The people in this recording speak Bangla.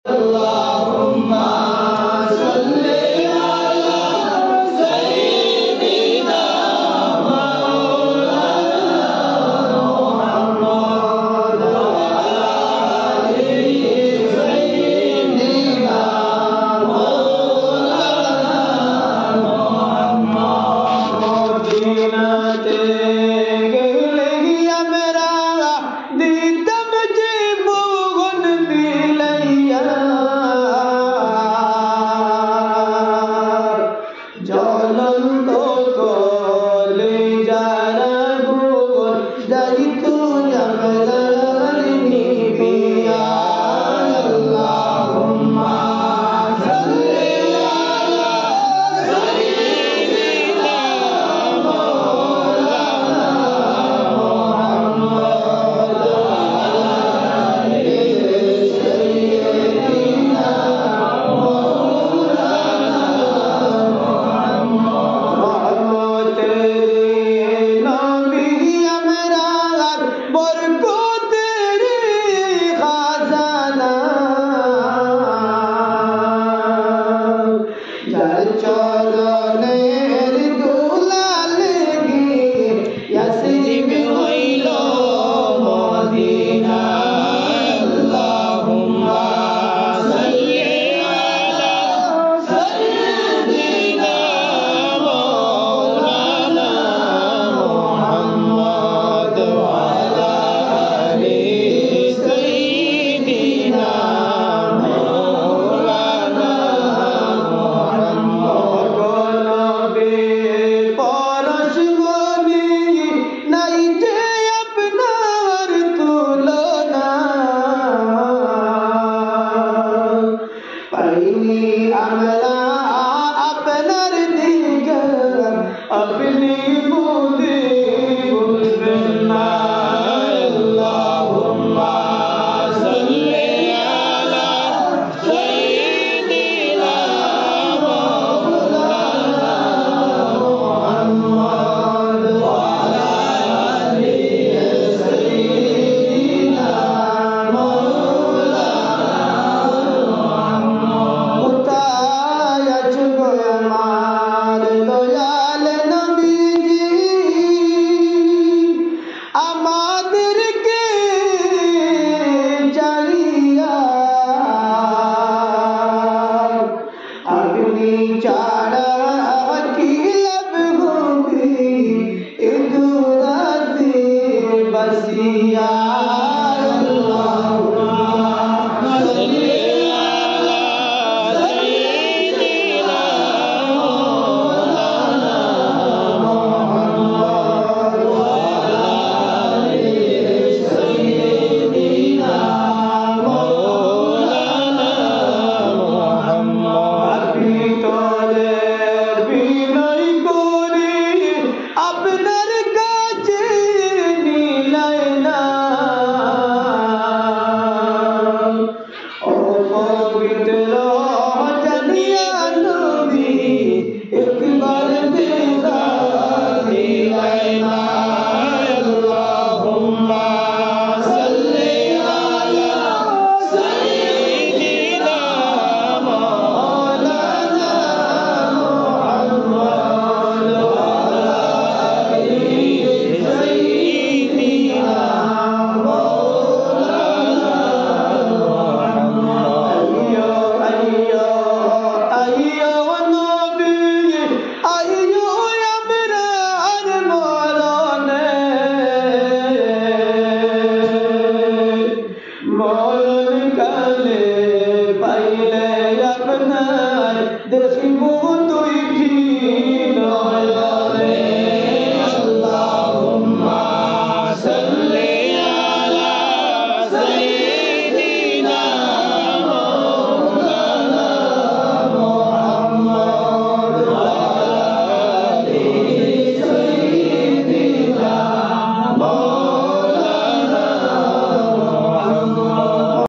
اللهم صل على سيدنا مولانا محمد وعلى آل سيدنا مولانا محمد মদিনাতে গেলে আমরা দিতাম জীবন বিলাইয়া জ্বলন্ত কলিজার আগুন যাইত আমরার নিভিয়া আল্লাহুম্মা সাল্লি আলা সাইয়্যিদিনা মাওলানা মুহাম্মদ ওয়া আলা আলি সাইয়্যিদিনা মাওলানা রহমতের নবী আমরা বরকতের খাজানা যার চরণের দুলাল গিয়ে ইয়াসরিব হইল মদিনা আল্লাহুম্মা সাল্লি আলা সাইয়্যিদিনা মাওলানা মুহাম্মদ ওয়া আলা আলি সাইয়্যিদিনা মাওলানা মুহাম্মদ নবী পরশ গনি নাই যে আপনার তুলনা পাইনি আমরা আপনার দিকে আপনি বুঝে বুঝবেন না আল্লাহুম্মা সাল্লি আলা সাইয়্যিদিনা মাওলানা মুহাম্মদ ওয়া আলা আলি সাইয়্যিদিনা মাওলানা কোথায় আছো গো আমার দয়াল নবীজি আমাদেরকে জানিয়া আপনি ছাড়া কি লাভ হবে এ দুরাতে বসিয়া আল্লাহুম্মা সাল্লি আলা সাইয়্যিদিনা মাওলানা মুহাম্মদ ওয়া আলা আলি সাইয়্যিদিনা মাওলানা মুহাম্মদ আপনি তলে বিনয় করি আপনার কাছে নিলাই না অপবিত্র